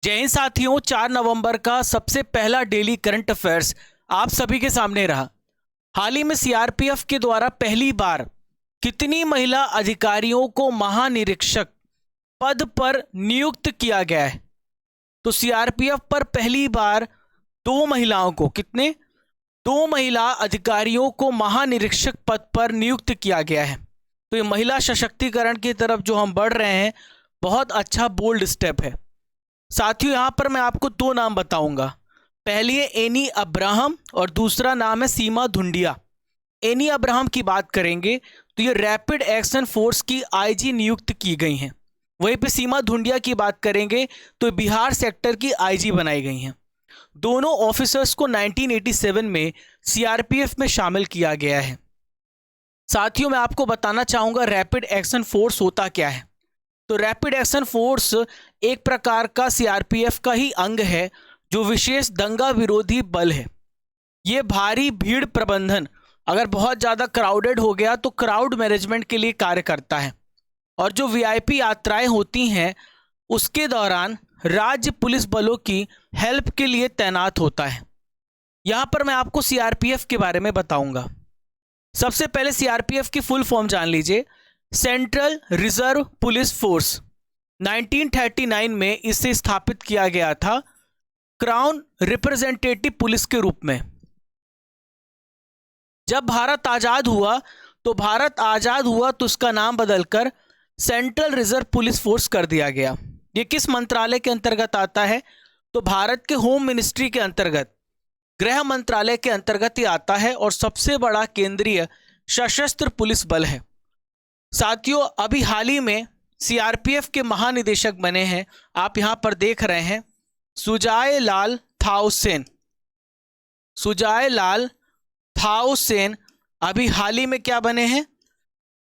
जय हिंद साथियों। 4 नवंबर का सबसे पहला डेली करंट अफेयर्स आप सभी के सामने रहा। हाल ही में सीआरपीएफ के द्वारा पहली बार कितनी महिला अधिकारियों को महानिरीक्षक पद पर नियुक्त किया गया है? तो सीआरपीएफ पर पहली बार दो महिलाओं को दो महिला अधिकारियों को महानिरीक्षक पद पर नियुक्त किया गया है। तो ये महिला सशक्तिकरण की तरफ जो हम बढ़ रहे हैं, बहुत अच्छा बोल्ड स्टेप है। साथियों, यहां पर मैं आपको दो नाम बताऊंगा। पहली है एनी अब्राहम और दूसरा नाम है सीमा धुंडिया। एनी अब्राहम की बात करेंगे तो ये रैपिड एक्शन फोर्स की आईजी नियुक्त की गई हैं। वहीं पे सीमा धुंडिया की बात करेंगे तो बिहार सेक्टर की आईजी बनाई गई हैं। दोनों ऑफिसर्स को 1987 में सीआरपीएफ में शामिल किया गया है। साथियों, मैं आपको बताना चाहूंगा रैपिड एक्शन फोर्स होता क्या है। तो रैपिड एक्शन फोर्स एक प्रकार का सीआरपीएफ का ही अंग है, जो विशेष दंगा विरोधी बल है। ये भारी भीड़ प्रबंधन, अगर बहुत ज़्यादा क्राउडेड हो गया तो क्राउड मैनेजमेंट के लिए कार्य करता है। और जो वीआईपी यात्राएं होती हैं उसके दौरान राज्य पुलिस बलों की हेल्प के लिए तैनात होता है। यहाँ पर मैं आपको सीआरपीएफ के बारे में बताऊंगा। सबसे पहले सीआरपीएफ की फुल फॉर्म जान लीजिए। Central reserve police force. 1939 में इसे स्थापित किया गया था क्राउन रिप्रेजेंटेटिव पुलिस के रूप में। जब भारत आजाद हुआ तो उसका नाम बदलकर सेंट्रल रिजर्व पुलिस फोर्स कर दिया गया। ये किस मंत्रालय के अंतर्गत आता है? तो भारत के होम मिनिस्ट्री के अंतर्गत, गृह मंत्रालय के अंतर्गत ही आता है और सबसे बड़ा केंद्रीय सशस्त्र पुलिस बल है। साथियों, अभी हाल ही में सीआरपीएफ के महानिदेशक बने हैं, आप यहां पर देख रहे हैं, सुजाय लाल थाउसेन अभी हाल ही में क्या बने हैं?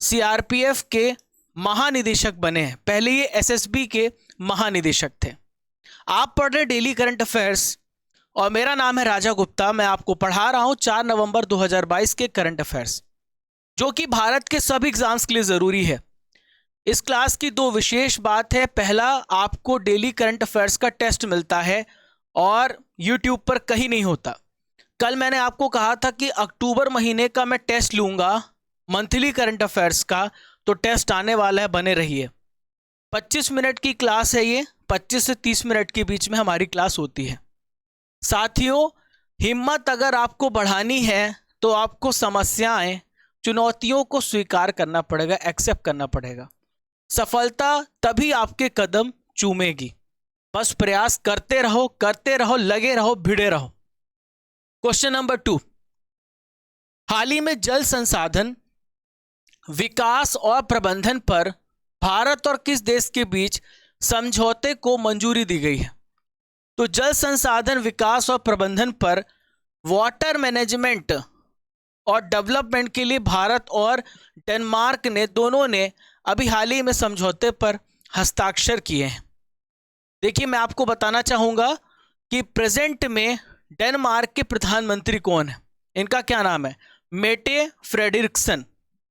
सीआरपीएफ के महानिदेशक बने हैं। पहले ये एसएसबी के महानिदेशक थे। आप पढ़ रहे डेली करंट अफेयर्स और मेरा नाम है राजा गुप्ता। मैं आपको पढ़ा रहा हूं 4 नवंबर 2022 के करंट अफेयर्स, जो कि भारत के सभी एग्जाम्स के लिए ज़रूरी है। इस क्लास की दो विशेष बात है। पहला, आपको डेली करंट अफेयर्स का टेस्ट मिलता है और यूट्यूब पर कहीं नहीं होता। कल मैंने आपको कहा था कि अक्टूबर महीने का मैं टेस्ट लूँगा मंथली करंट अफेयर्स का, तो टेस्ट आने वाला है, बने रहिए। 25 मिनट की क्लास है ये, 25 से 30 मिनट के बीच में हमारी क्लास होती है। साथियों, हिम्मत अगर आपको बढ़ानी है तो आपको समस्याएं, चुनौतियों को स्वीकार करना पड़ेगा, एक्सेप्ट करना पड़ेगा। सफलता तभी आपके कदम चूमेगी। बस प्रयास करते रहो, लगे रहो, भिड़े रहो। क्वेश्चन नंबर 2, हाल ही में जल संसाधन विकास और प्रबंधन पर भारत और किस देश के बीच समझौते को मंजूरी दी गई है? तो जल संसाधन विकास और प्रबंधन पर वाटर मैनेजमेंट और डेवलपमेंट के लिए भारत और डेनमार्क ने दोनों ने अभी हाल ही में समझौते पर हस्ताक्षर किए हैं। देखिए, मैं आपको बताना चाहूँगा कि प्रेजेंट में डेनमार्क के प्रधानमंत्री कौन है। इनका क्या नाम है? Mette Frederiksen.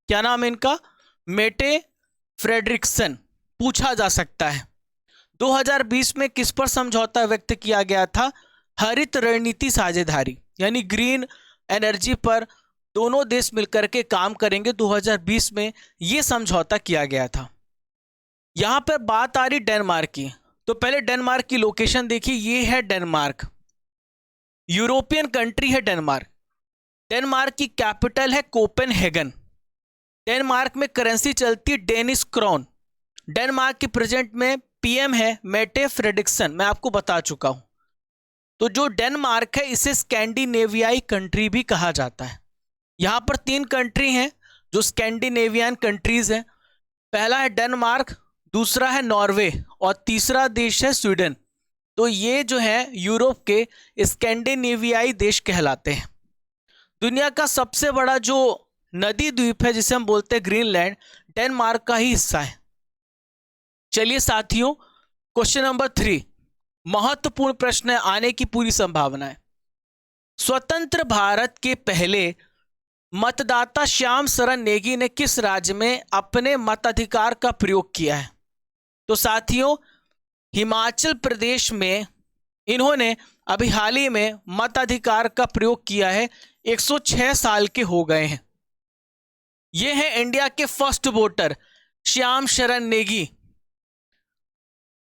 क्या नाम है इनका? Mette Frederiksen. पूछा जा सकता है 2020 में किस पर समझौता व्यक्त किया गया था? हरित रणनीति साझेदारी, यानी ग्रीन एनर्जी पर दोनों देश मिलकर के काम करेंगे। 2020 में यह समझौता किया गया था। यहां पर बात आ रही डेनमार्क की, तो पहले डेनमार्क की लोकेशन देखिए। ये है डेनमार्क, यूरोपियन कंट्री है डेनमार्क। डेनमार्क की कैपिटल है कोपेनहेगन। डेनमार्क में करेंसी चलती है डेनिश क्राउन। डेनमार्क की प्रेजेंट में पीएम है मेटे फ्रेडरिक्सन, मैं आपको बता चुका हूं। तो जो डेनमार्क है इसे स्कैंडिनेवियाई कंट्री भी कहा जाता है। यहां पर 3 कंट्री हैं जो स्कैंडिनेवियन कंट्रीज हैं। पहला है डेनमार्क, दूसरा है नॉर्वे और तीसरा देश है स्वीडन। तो ये जो है यूरोप के स्कैंडिनेवियाई देश कहलाते हैं। दुनिया का सबसे बड़ा जो नदी द्वीप है जिसे हम बोलते हैं ग्रीनलैंड, डेनमार्क का ही हिस्सा है। चलिए साथियों, क्वेश्चन नंबर 3 महत्वपूर्ण प्रश्न है, आने की पूरी संभावना है। स्वतंत्र भारत के पहले मतदाता श्याम शरण नेगी ने किस राज्य में अपने मताधिकार का प्रयोग किया है? तो साथियों, हिमाचल प्रदेश में इन्होंने अभी हाल ही में मताधिकार का प्रयोग किया है। 106 साल के हो गए हैं। ये है इंडिया के फर्स्ट वोटर श्याम शरण नेगी।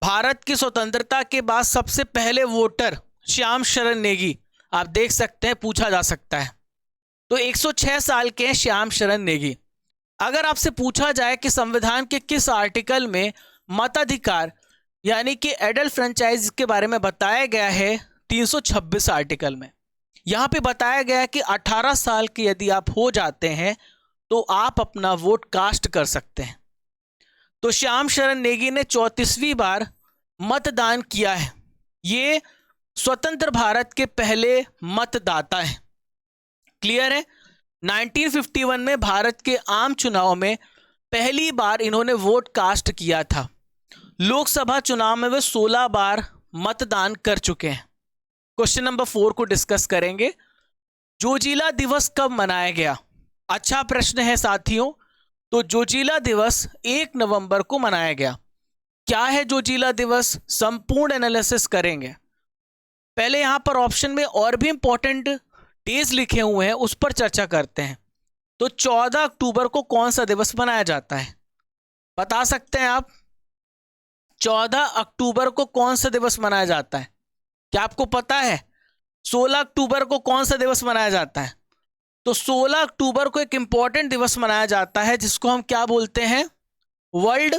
भारत की स्वतंत्रता के बाद सबसे पहले वोटर श्याम शरण नेगी। आप देख सकते हैं, पूछा जा सकता है। तो 106 साल के हैं श्याम शरण नेगी। अगर आपसे पूछा जाए कि संविधान के किस आर्टिकल में मताधिकार यानी कि एडल्ट फ्रेंचाइज के बारे में बताया गया है, 326 आर्टिकल में यहां पे बताया गया है कि 18 साल के यदि आप हो जाते हैं तो आप अपना वोट कास्ट कर सकते हैं। तो श्याम शरण नेगी ने 34वीं बार मतदान किया है। ये स्वतंत्र भारत के पहले मतदाता हैं। क्लियर है? 1951 में भारत के आम चुनाव में पहली बार इन्होंने वोट कास्ट किया था। लोकसभा चुनाव में वे 16 बार मतदान कर चुके हैं। क्वेश्चन नंबर 4 को डिस्कस करेंगे। जोजिला दिवस कब मनाया गया? अच्छा प्रश्न है साथियों। तो जोजिला दिवस 1 नवंबर को मनाया गया। क्या है जोजिला दिवस? संपूर्ण एनालिसिस करेंगे। पहले यहां पर ऑप्शन में और भी इंपॉर्टेंट डेज लिखे हुए हैं, उस पर चर्चा करते हैं। तो 14 अक्टूबर को कौन सा दिवस मनाया जाता है? बता सकते हैं आप? 14 अक्टूबर को कौन सा दिवस मनाया जाता है? क्या आपको पता है? 16 अक्टूबर को कौन सा दिवस मनाया जाता है? तो 16 अक्टूबर को एक इंपॉर्टेंट दिवस मनाया जाता है जिसको हम क्या बोलते हैं? वर्ल्ड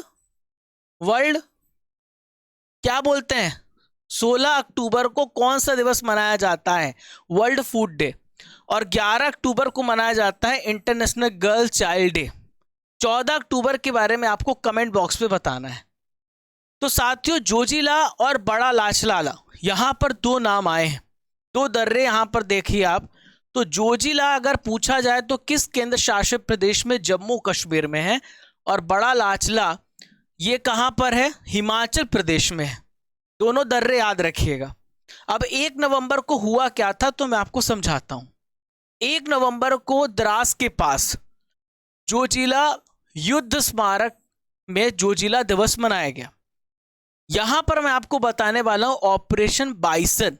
क्या बोलते हैं? 16 अक्टूबर को कौन सा दिवस मनाया जाता है? World food day. और 11 अक्टूबर को मनाया जाता है इंटरनेशनल गर्ल चाइल्ड डे। 14 अक्टूबर के बारे में आपको कमेंट बॉक्स पे बताना है। तो साथियों, जोजिला और बड़ा लाचलाला यहां पर दो नाम आए हैं, दो दर्रे यहां पर देखिए आप। तो जोजिला अगर पूछा जाए तो किस केंद्र शासित प्रदेश में? जम्मू कश्मीर में है। और बड़ा लाचला ये कहां पर है? हिमाचल प्रदेश में है। दोनों दर्रे याद रखिएगा। अब 1 नवंबर को हुआ क्या था तो मैं आपको समझाता हूं। 1 नवंबर को द्रास के पास जोजिला युद्ध स्मारक में जोजिला दिवस मनाया गया। यहां पर मैं आपको बताने वाला हूं ऑपरेशन बाइसन,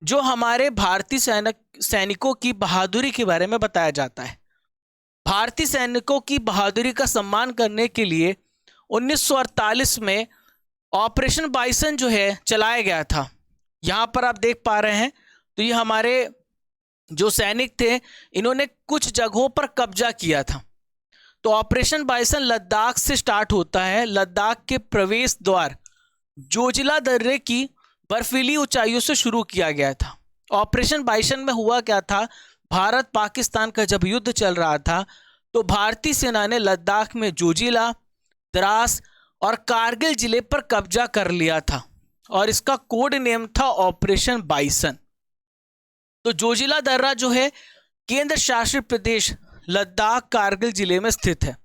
जो हमारे भारतीय सैनिकों की बहादुरी के बारे में बताया जाता है। भारतीय सैनिकों की बहादुरी का सम्मान करने के लिए 1948 में ऑपरेशन बाइसन जो है चलाया गया था। यहां पर आप देख पा रहे हैं। तो ये हमारे जो सैनिक थे, इन्होंने कुछ जगहों पर कब्जा किया था। तो ऑपरेशन बाइसन लद्दाख से स्टार्ट होता है। लद्दाख के प्रवेश द्वार जोजिला दर्रे की बर्फीली ऊंचाइयों से शुरू किया गया था। ऑपरेशन बाइसन में हुआ क्या था? भारत पाकिस्तान का जब युद्ध चल रहा था तो भारतीय सेना ने लद्दाख में जोजिला, द्रास और कारगिल जिले पर कब्जा कर लिया था और इसका कोड नेम था ऑपरेशन बाइसन। तो जोजिला दर्रा जो है केंद्र शासित प्रदेश लद्दाख कारगिल जिले में स्थित है।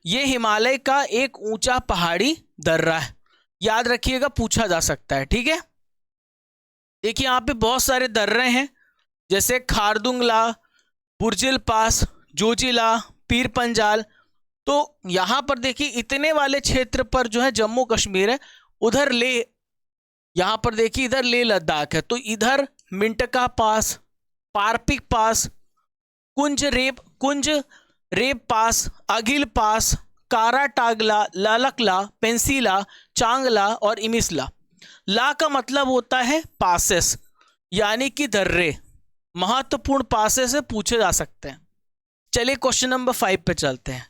यह हिमालय का एक ऊंचा पहाड़ी दर्रा है। याद रखिएगा, पूछा जा सकता है। ठीक है, देखिए यहां पे बहुत सारे दर्रे हैं, जैसे खारदुंगला, बुर्जिल पास, जोजिला, पीर पंजाल। तो यहां पर देखिए इतने वाले क्षेत्र पर जो है जम्मू कश्मीर है। उधर ले, यहां पर देखिए इधर ले लद्दाख है। तो इधर मिंटका पास, पारपिक पास, कुंज रेप पास, अगिल पास, काराटागला, ललकला, पेंसिला, चांगला और इमिसला। ला का मतलब होता है पासेस, यानी कि दर्रे। महत्वपूर्ण पासेस से पूछे जा सकते हैं। चलिए क्वेश्चन नंबर 5 पे चलते हैं।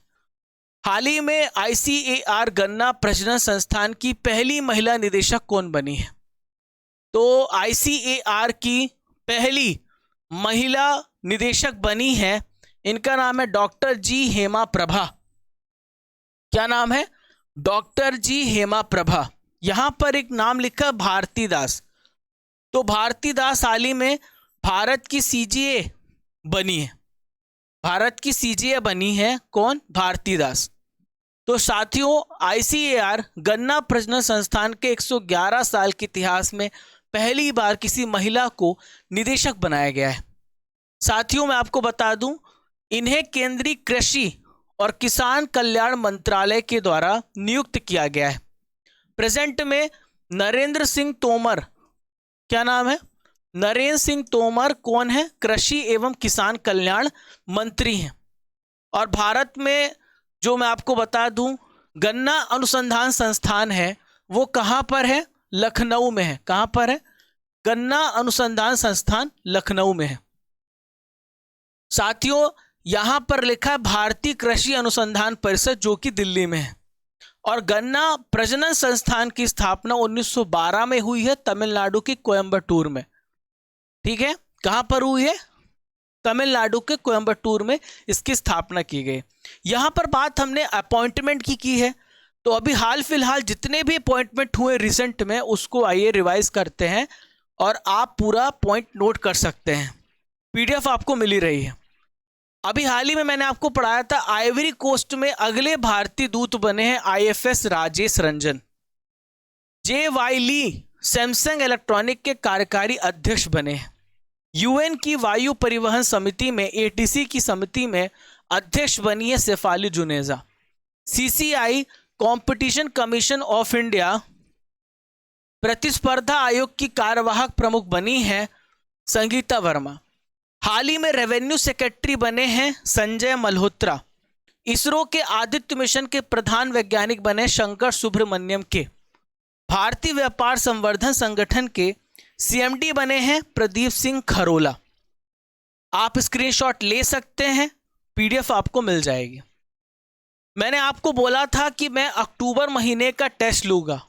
हाल ही में ICAR गन्ना प्रजनन संस्थान की पहली महिला निदेशक कौन बनी है? तो ICAR की पहली महिला निदेशक बनी है, इनका नाम है डॉक्टर जी हेमा प्रभा। क्या नाम है? डॉक्टर जी हेमा प्रभा। यहां पर एक नाम लिखा भारती दास। तो भारती दास हाल ही में भारत की CGA बनी है। भारत की CGA बनी है कौन? भारती दास। तो साथियों, ICAR गन्ना प्रजनन संस्थान के 111 साल के इतिहास में पहली बार किसी महिला को निदेशक बनाया गया है। साथियों, मैं आपको बता दूं, इन्हें केंद्रीय कृषि और किसान कल्याण मंत्रालय के द्वारा नियुक्त किया गया है। प्रेजेंट में नरेंद्र सिंह तोमर, क्या नाम है? नरेंद्र सिंह तोमर कौन है? कृषि एवं किसान कल्याण मंत्री हैं। और भारत में जो मैं आपको बता दूं, गन्ना अनुसंधान संस्थान है, वो कहां पर है? लखनऊ में है। कहां पर है? गन्ना अनुसंधान संस्थान लखनऊ में है। साथियों, यहां पर लिखा है भारतीय कृषि अनुसंधान परिषद, जो कि दिल्ली में है। और गन्ना प्रजनन संस्थान की स्थापना 1912 में हुई है, तमिलनाडु के कोयंबटूर में। ठीक है, कहां पर हुई है? तमिलनाडु के कोयंबटूर में इसकी स्थापना की गई। यहां पर बात हमने अपॉइंटमेंट की है, तो अभी हाल फिलहाल जितने भी अपॉइंटमेंट हुए रिसेंट में, उसको आइए रिवाइज करते हैं और आप पूरा पॉइंट नोट कर सकते हैं। पीडीएफ आपको मिली रही है। अभी हाल ही में मैंने आपको पढ़ाया था, आइवरी कोस्ट में अगले भारतीय दूत बने हैं आईएफएस राजेश रंजन। जे वाई ली सैमसंग इलेक्ट्रॉनिक के कार्यकारी अध्यक्ष बने हैं। यूएन की वायु परिवहन समिति में, एटीसी की समिति में अध्यक्ष बनी है Shefali Juneja. CCI competition commission of India प्रतिस्पर्धा आयोग की कार्यवाहक प्रमुख बनी है संगीता वर्मा। हाल ही में रेवेन्यू सेक्रेटरी बने हैं संजय मल्होत्रा। इसरो के आदित्य मिशन के प्रधान वैज्ञानिक बने शंकर सुब्रमण्यम के। भारतीय व्यापार संवर्धन संगठन के सीएमडी बने हैं प्रदीप सिंह खरोला। आप स्क्रीनशॉट ले सकते हैं, पीडीएफ आपको मिल जाएगी। मैंने आपको बोला था कि मैं अक्टूबर महीने का टेस्ट लूंगा।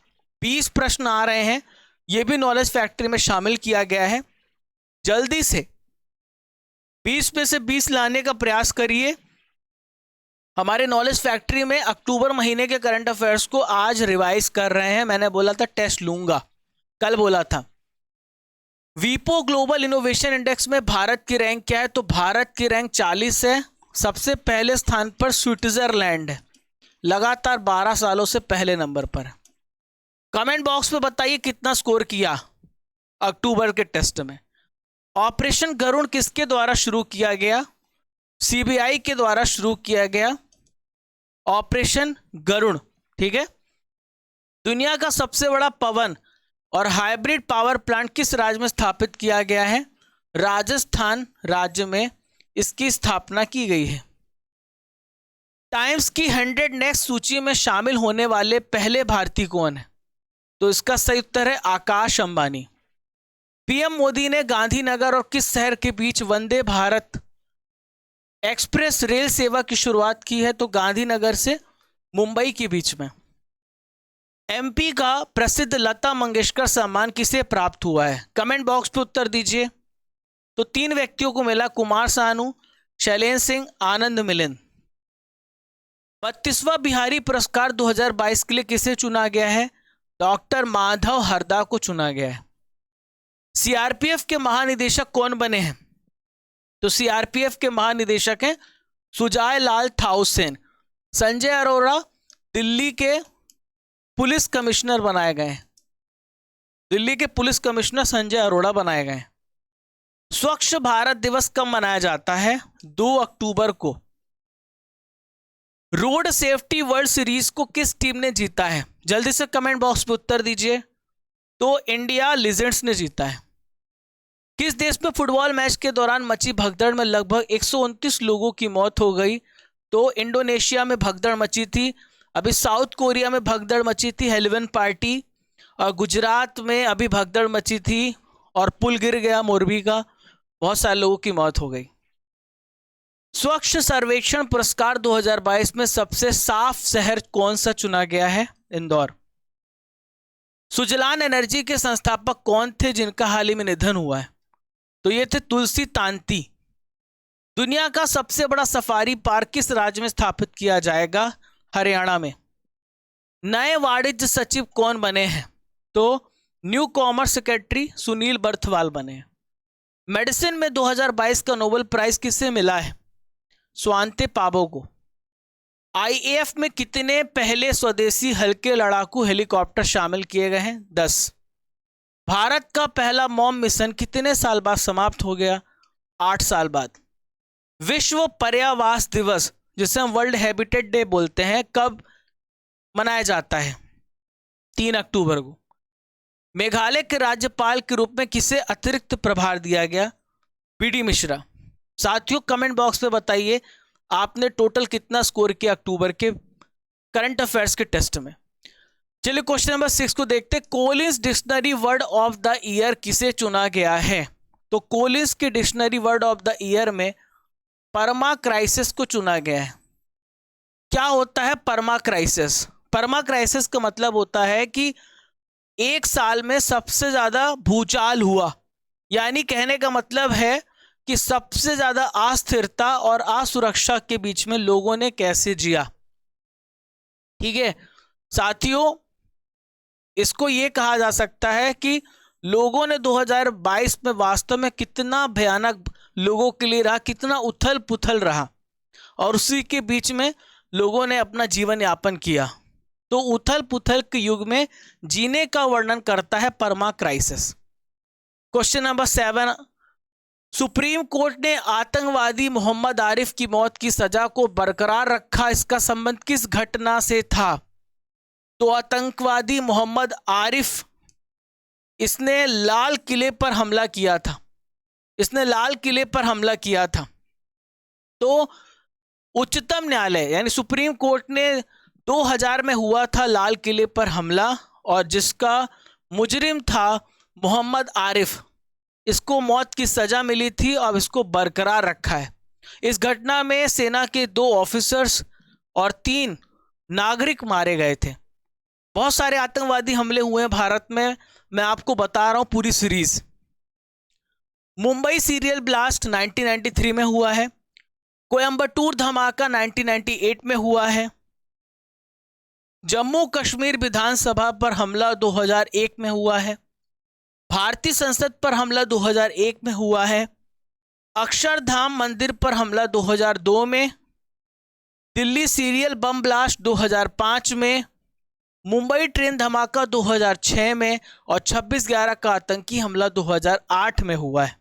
20 प्रश्न आ रहे हैं, यह भी नॉलेज फैक्ट्री में शामिल किया गया है। जल्दी से 20 में से 20 लाने का प्रयास करिए। हमारे नॉलेज फैक्ट्री में अक्टूबर महीने के करंट अफेयर्स को आज रिवाइज कर रहे हैं। मैंने बोला था टेस्ट लूंगा, कल बोला था। वीपो ग्लोबल इनोवेशन इंडेक्स में भारत की रैंक क्या है? तो भारत की रैंक 40 है। सबसे पहले स्थान पर स्विट्जरलैंड है, लगातार 12 सालों से पहले नंबर पर है। कमेंट बॉक्स में बताइए कितना स्कोर किया अक्टूबर के टेस्ट में। ऑपरेशन गरुड़ किसके द्वारा शुरू किया गया? सीबीआई के द्वारा शुरू किया गया ऑपरेशन गरुड़। ठीक है। दुनिया का सबसे बड़ा पवन और हाइब्रिड पावर प्लांट किस राज्य में स्थापित किया गया है? राजस्थान राज्य में इसकी स्थापना की गई है। टाइम्स की 100 नेक्स्ट सूची में शामिल होने वाले पहले भारतीय कौन है? तो इसका सही उत्तर है आकाश अंबानी। पीएम मोदी ने गांधीनगर और किस शहर के बीच वंदे भारत एक्सप्रेस रेल सेवा की शुरुआत की है? तो गांधीनगर से मुंबई के बीच में। एमपी का प्रसिद्ध लता मंगेशकर सम्मान किसे प्राप्त हुआ है? कमेंट बॉक्स पे उत्तर दीजिए। तो 3 व्यक्तियों को मिला, कुमार सानू, शैलेंद्र सिंह, आनंद मिलिंद। 32वां बिहारी पुरस्कार 2022 के लिए किसे चुना गया है? डॉक्टर माधव हरदा को चुना गया है। सीआरपीएफ के महानिदेशक कौन बने हैं? तो सीआरपीएफ के महानिदेशक हैं सुजाय लाल थाउसेन। संजय अरोड़ा दिल्ली के पुलिस कमिश्नर बनाए गए हैं। दिल्ली के पुलिस कमिश्नर संजय अरोड़ा बनाए गए हैं। स्वच्छ भारत दिवस कब मनाया जाता है? 2 अक्टूबर को। रोड सेफ्टी वर्ल्ड सीरीज को किस टीम ने जीता है? जल्दी से कमेंट बॉक्स पे उत्तर दीजिए। तो इंडिया लीजेंड्स ने जीता है। किस देश में फुटबॉल मैच के दौरान मची भगदड़ में लगभग 129 लोगों की मौत हो गई? तो इंडोनेशिया में भगदड़ मची थी। अभी साउथ कोरिया में भगदड़ मची थी, हेलवेन पार्टी। और गुजरात में अभी भगदड़ मची थी और पुल गिर गया मोरबी का, बहुत सारे लोगों की मौत हो गई। स्वच्छ सर्वेक्षण पुरस्कार 2022 में सबसे साफ शहर कौन सा चुना गया है? इंदौर। सुजलान एनर्जी के संस्थापक कौन थे जिनका हाल ही में निधन हुआ है? तो ये थे तुलसी तांती। दुनिया का सबसे बड़ा सफारी पार्क किस राज्य में स्थापित किया जाएगा? हरियाणा में। नए वाणिज्य सचिव कौन बने हैं? तो new commerce secretary Sunil Barthwal बने हैं। मेडिसिन में 2022 का नोबेल प्राइज किसे मिला है? स्वांते पाबो को। आईएएफ में कितने पहले स्वदेशी हल्के लड़ाकू हेलीकॉप्टर शामिल किए गए हैं? 10। भारत का पहला मॉम मिशन कितने साल बाद समाप्त हो गया? 8 साल बाद। विश्व पर्यावास दिवस, जिसे हम वर्ल्ड हैबिटेट डे बोलते हैं, कब मनाया जाता है? 3 अक्टूबर को। मेघालय के राज्यपाल के रूप में किसे अतिरिक्त प्रभार दिया गया? बीडी मिश्रा। साथियों कमेंट बॉक्स में बताइए आपने टोटल कितना स्कोर किया अक्टूबर के करंट अफेयर्स के टेस्ट में। चलिए क्वेश्चन नंबर 6 को देखते हैं। Collins dictionary word of the year किसे चुना गया है? तो कोलिंस के dictionary word of the year में परमा क्राइसिस को चुना गया है। क्या होता है परमा क्राइसिस? परमा क्राइसिस का मतलब होता है कि एक साल में सबसे ज्यादा भूचाल हुआ, यानी कहने का मतलब है कि सबसे ज्यादा अस्थिरता और असुरक्षा के बीच में लोगों ने कैसे जिया। ठीक है साथियों, इसको यह कहा जा सकता है कि लोगों ने 2022 में वास्तव में कितना भयानक लोगों के लिए रहा, कितना उथल पुथल रहा, और उसी के बीच में लोगों ने अपना जीवन यापन किया। तो उथल पुथल के युग में जीने का वर्णन करता है permacrisis. Question number 7, Supreme Court ने आतंकवादी मोहम्मद आरिफ की मौत की सजा को बरकरार रखा, इसका संबंध किस घटना से था? तो आतंकवादी मोहम्मद आरिफ, इसने लाल किले पर हमला किया था, इसने लाल किले पर हमला किया था। तो उच्चतम न्यायालय यानी सुप्रीम कोर्ट ने 2000 में हुआ था लाल किले पर हमला, और जिसका मुजरिम था मोहम्मद आरिफ, इसको मौत की सजा मिली थी, अब इसको बरकरार रखा है। इस घटना में सेना के 2 ऑफिसर्स और 3 नागरिक मारे गए थे। बहुत सारे आतंकवादी हमले हुए हैं भारत में, मैं आपको बता रहा हूं पूरी सीरीज। मुंबई सीरियल ब्लास्ट 1993 में हुआ है, कोयंबटूर धमाका 1998 में हुआ है, जम्मू कश्मीर विधानसभा पर हमला 2001 में हुआ है, भारतीय संसद पर हमला 2001 में हुआ है, अक्षरधाम मंदिर पर हमला 2002 में, दिल्ली सीरियल बम ब्लास्ट 2005 में, मुंबई ट्रेन धमाका 2006 में, और 26/11 का आतंकी हमला 2008 में हुआ है।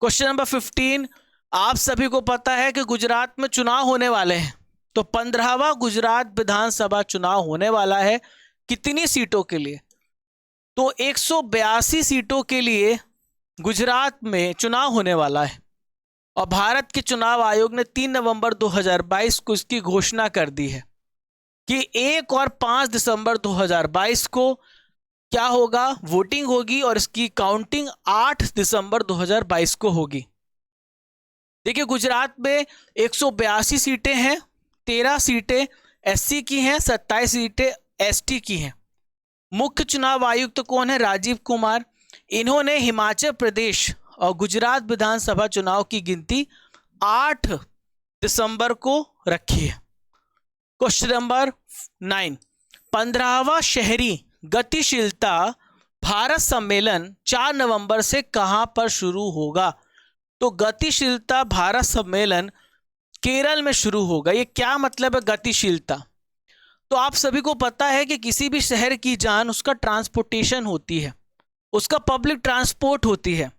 क्वेश्चन नंबर 15, आप सभी को पता है कि गुजरात में चुनाव होने वाले हैं। तो 15वां गुजरात विधानसभा चुनाव होने वाला है। कितनी सीटों के लिए? तो 182 सीटों के लिए गुजरात में चुनाव होने वाला है, और भारत के चुनाव आयोग ने 3 नवंबर 2022 को इसकी घोषणा कर दी है कि 1 और 5 दिसंबर 2022 को क्या होगा, वोटिंग होगी, और इसकी काउंटिंग 8 दिसंबर 2022 को होगी। देखिए गुजरात में 182 सीटें हैं, 13 सीटें एससी की हैं, 27 सीटें एसटी की हैं। मुख्य चुनाव आयुक्त कौन है? राजीव कुमार। इन्होंने हिमाचल प्रदेश और गुजरात विधानसभा चुनाव की गिनती 8 दिसंबर को रखी है। क्वेश्चन नंबर 9, 15वां शहरी गतिशीलता भारत सम्मेलन 4 नवंबर से कहां पर शुरू होगा? तो गतिशीलता भारत सम्मेलन केरल में शुरू होगा। ये क्या मतलब है गतिशीलता? तो आप सभी को पता है कि किसी भी शहर की जान उसका ट्रांसपोर्टेशन होती है, उसका पब्लिक ट्रांसपोर्ट होती है।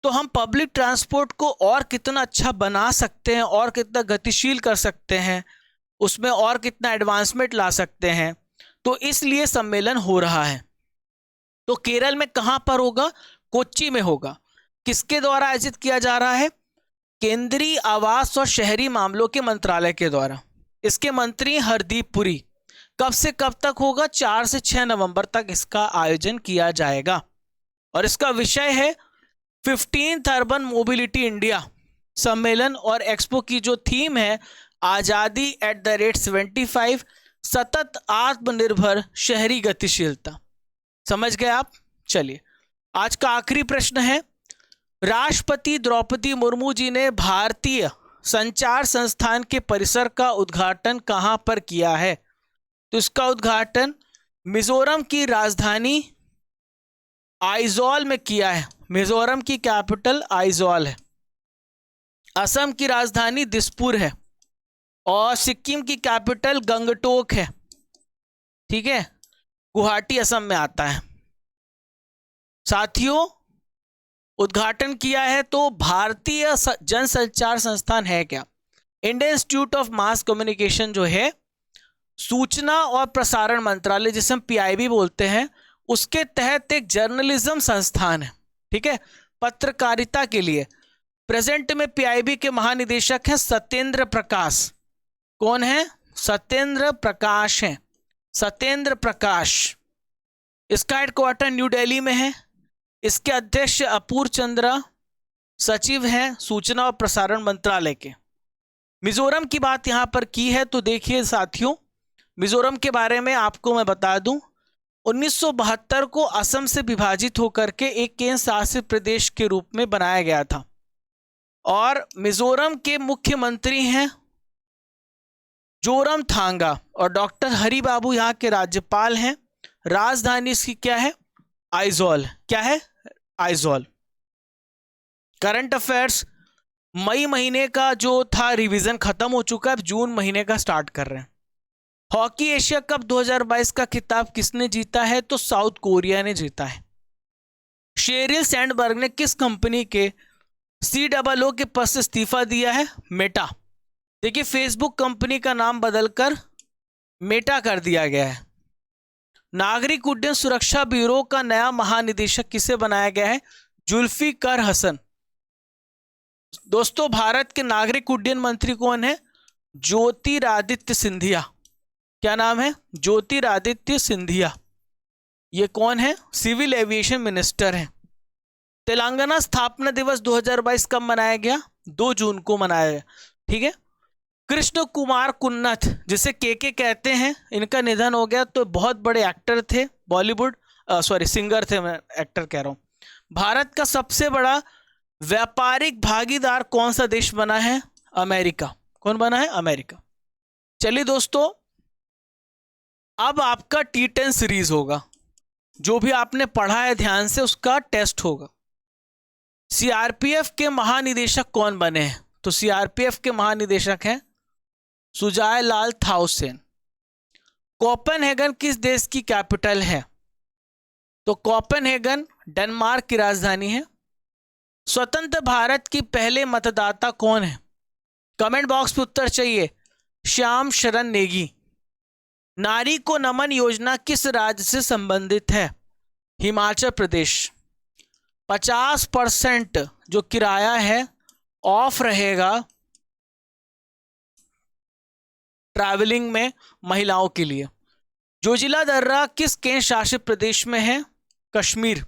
तो हम पब्लिक ट्रांसपोर्ट को और कितना अच्छा बना सकते हैं, और कितना गतिशील कर सकते हैं, उसमें और कितना एडवांसमेंट ला सकते हैं, तो इसलिए सम्मेलन हो रहा है। तो केरल में कहां पर होगा? कोच्चि में होगा। किसके द्वारा आयोजित किया जा रहा है? केंद्रीय आवास और शहरी मामलों के मंत्रालय के द्वारा। इसके मंत्री हरदीप पुरी। कब से कब तक होगा? 4 से 6 नवंबर तक इसका आयोजन किया जाएगा, और इसका विषय है 15th अर्बन मोबिलिटी इंडिया सम्मेलन, और एक्सपो की जो थीम है आजादी @75, सतत आत्मनिर्भर शहरी गतिशीलता। समझ गए आप? चलिए आज का आखिरी प्रश्न है, राष्ट्रपति द्रौपदी मुर्मू जी ने भारतीय संचार संस्थान के परिसर का उद्घाटन कहां पर किया है? तो इसका उद्घाटन मिजोरम की राजधानी आइजॉल में किया है। मिजोरम की कैपिटल आइजॉल है, असम की राजधानी दिसपुर है, और सिक्किम की कैपिटल गंगटोक है। ठीक है, गुवाहाटी असम में आता है। साथियों उद्घाटन किया है तो भारतीय जनसंचार संस्थान है क्या? Indian institute of mass communication जो है, सूचना और प्रसारण मंत्रालय जिसे हम PIB बोलते हैं, उसके तहत एक जर्नलिज्म संस्थान है, ठीक है, पत्रकारिता के लिए। प्रेजेंट में पीआईबी के महानिदेशक हैं सत्येंद्र प्रकाश। कौन है? सत्येंद्र प्रकाश हैं, सत्येंद्र प्रकाश। इसका हेडक्वार्टर न्यू दिल्ली में है। इसके अध्यक्ष अपूर्व चंद्रा, सचिव हैं सूचना और प्रसारण मंत्रालय के। मिजोरम की बात यहां पर की है तो देखिए साथियों, मिजोरम के बारे में आपको मैं बता दूं, 1972 को असम से विभाजित होकर के एक केंद्र शासित प्रदेश के रूप में बनाया गया था और मिजोरम के मुख्यमंत्री हैं जोरमथांगा और डॉक्टर हरिबाबू यहाँ के राज्यपाल हैं। राजधानी इसकी क्या है? आइजोल। क्या है? आइजोल। करंट अफेयर्स, मई महीने का जो था रिवीजन खत्म हो चुका है, अब जून महीने का स्टार्ट कर रहे हैं। हॉकी एशिया कप 2022 का खिताब किसने जीता है? तो साउथ कोरिया ने जीता है। शेरिल सैंडबर्ग ने किस कंपनी के COO के पद से इस्तीफा दिया है? मेटा। देखिए फेसबुक कंपनी का नाम बदलकर मेटा कर दिया गया है। नागरिक उड्डयन सुरक्षा ब्यूरो का नया महानिदेशक किसे बनाया गया है? जुल्फिकार हसन। दोस्तों भारत के नागरिक उड्डयन मंत्री कौन है? ज्योतिरादित्य सिंधिया। क्या नाम है? ज्योतिरादित्य सिंधिया। ये कौन है? सिविल एविएशन मिनिस्टर हैं। तेलंगाना स्थापना दिवस 2022 कब मनाया गया? 2 जून को मनाया गया, ठीक है। कृष्ण कुमार कुन्नथ, जिसे के कहते हैं, इनका निधन हो गया। तो बहुत बड़े एक्टर थे, बॉलीवुड सिंगर थे, मैं एक्टर कह रहा हूं। भारत का सबसे बड़ा व्यापारिक भागीदार कौन सा देश बना है? अमेरिका। कौन बना है? अमेरिका। चलिए दोस्तों, अब आपका T10 सीरीज होगा, जो भी आपने पढ़ा है ध्यान से उसका टेस्ट होगा। CRPF के महानिदेशक कौन बने हैं? तो CRPF के महानिदेशक हैं सुजाय लाल थाउसेन। कोपेनहेगन किस देश की कैपिटल है? तो कोपेनहेगन डेनमार्क की राजधानी है। स्वतंत्र भारत की पहले मतदाता कौन है? कमेंट बॉक्स में उत्तर चाहिए। श्याम शरण नेगी। नारी को नमन योजना किस राज्य से संबंधित है? हिमाचल प्रदेश। 50% जो किराया है ऑफ रहेगा ट्रैवलिंग में महिलाओं के लिए। जोजिला दर्रा किस केंद्र शासित प्रदेश में है? कश्मीर।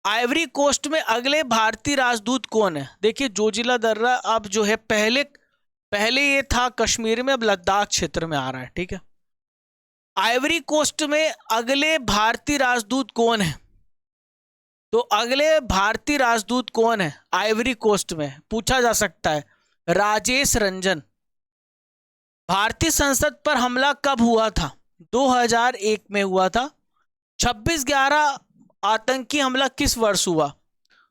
आइवरी कोस्ट में अगले भारतीय राजदूत कौन है? देखिए जोजिला दर्रा अब जो है, पहले ये था कश्मीर में, अब लद्दाख क्षेत्र में आ रहा है, ठीक है। आइवरी कोस्ट में अगले भारतीय राजदूत कौन है? तो अगले भारतीय राजदूत कौन है आइवरी कोस्ट में? पूछा जा सकता है। राजेश रंजन। भारतीय संसद पर हमला कब हुआ था? 2001 में हुआ था। 26/11 आतंकी हमला किस वर्ष हुआ?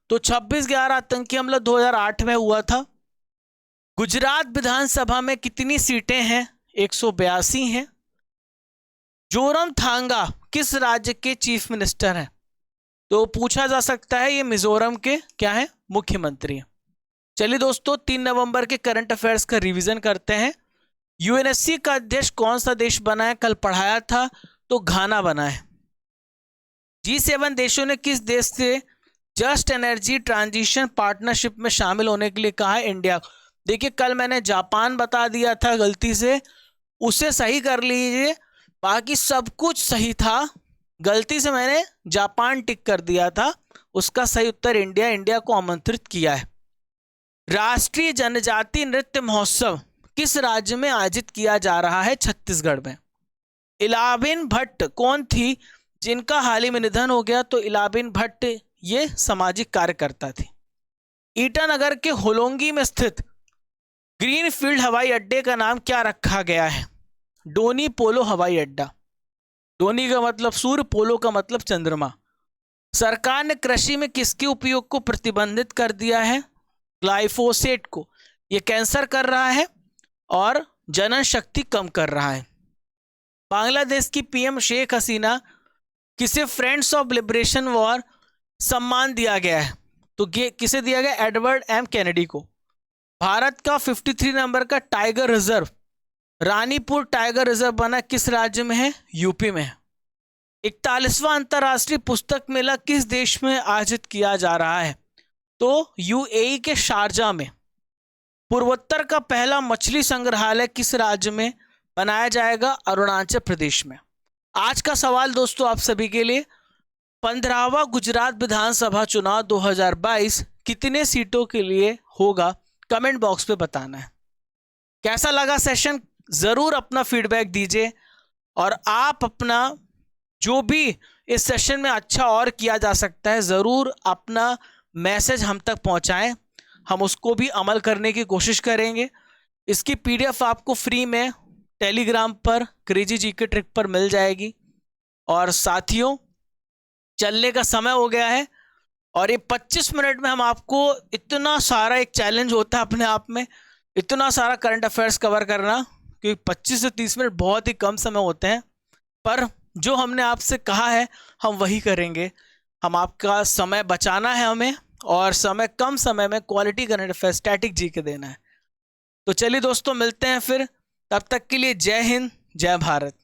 तो 26/11 आतंकी हमला 2008 में हुआ था। गुजरात विधानसभा में कितनी सीटें हैं? 182 हैं। जोरमथांगा किस राज्य के चीफ मिनिस्टर हैं? तो पूछा जा सकता है ये मिजोरम के क्या है? मुख्यमंत्री हैं। चलिए दोस्तों, 3 नवंबर के करंट अफेयर्स का रिवीजन करते हैं। यूएनएससी का अध्यक्ष कौन सा देश बना है? कल पढ़ाया था, तो घाना बना है। G7 देशों ने किस देश से जस्ट एनर्जी ट्रांजिशन पार्टनरशिप में शामिल होने के लिए कहा है? इंडिया। देखिए कल मैंने जापान बता दिया था गलती से, उसे सही कर लीजिए, बाकी सब कुछ सही था। गलती से मैंने जापान टिक कर दिया था, उसका सही उत्तर इंडिया। इंडिया को आमंत्रित किया है। राष्ट्रीय जनजाति नृत्य महोत्सव किस राज्य में आयोजित किया जा रहा है? छत्तीसगढ़ में। इलाबिन भट्ट कौन थी जिनका हाल ही में निधन हो गया? तो इलाबिन भट्ट ये सामाजिक कार्यकर्ता थी। ईटानगर के होलोंगी में स्थित ग्रीनफील्ड हवाई अड्डे का नाम क्या रखा गया है? डोनी पोलो हवाई अड्डा। डोनी का मतलब सूर्य, पोलो का मतलब चंद्रमा। सरकार ने कृषि में किसके उपयोग को प्रतिबंधित कर दिया है? ग्लाइफोसेट को। यह कैंसर कर रहा है और जनन शक्ति कम कर रहा है। बांग्लादेश की पीएम शेख हसीना किसे फ्रेंड्स ऑफ लिबरेशन वॉर सम्मान दिया गया है? तो किसे दिया गया? एडवर्ड एम कैनेडी को। भारत का 53 नंबर का tiger reserve Ranipur tiger reserve बना किस राज्य में है? यूपी में है। 41वां अंतर्राष्ट्रीय पुस्तक मेला किस देश में आयोजित किया जा रहा है? तो यूएई के शारजा में। पूर्वोत्तर का पहला मछली संग्रहालय किस राज्य में बनाया जाएगा? अरुणाचल प्रदेश में। आज का सवाल दोस्तों आप सभी के लिए, 15वां गुजरात विधानसभा चुनाव 2022 कितने सीटों के लिए होगा? कमेंट बॉक्स पे बताना है। कैसा लगा सेशन? जरूर अपना फीडबैक दीजिए और आप अपना जो भी इस सेशन में अच्छा और किया जा सकता है जरूर अपना मैसेज हम तक पहुंचाएं, हम उसको भी अमल करने की कोशिश करेंगे। इसकी पीडीएफ आपको फ्री में टेलीग्राम पर क्रेजी जीके ट्रिक पर मिल जाएगी। और साथियों, चलने का समय हो गया है और ये 25 मिनट में हम आपको इतना सारा, एक चैलेंज होता है अपने आप में इतना सारा करंट अफेयर्स कवर करना, क्योंकि 25 से 30 मिनट बहुत ही कम समय होते हैं, पर जो हमने आपसे कहा है हम वही करेंगे। हम आपका समय बचाना है हमें, और समय कम समय में quality current affair static GK देना है। तो चलिए दोस्तों, मिलते हैं फिर, तब तक के लिए जय हिंद, जय भारत।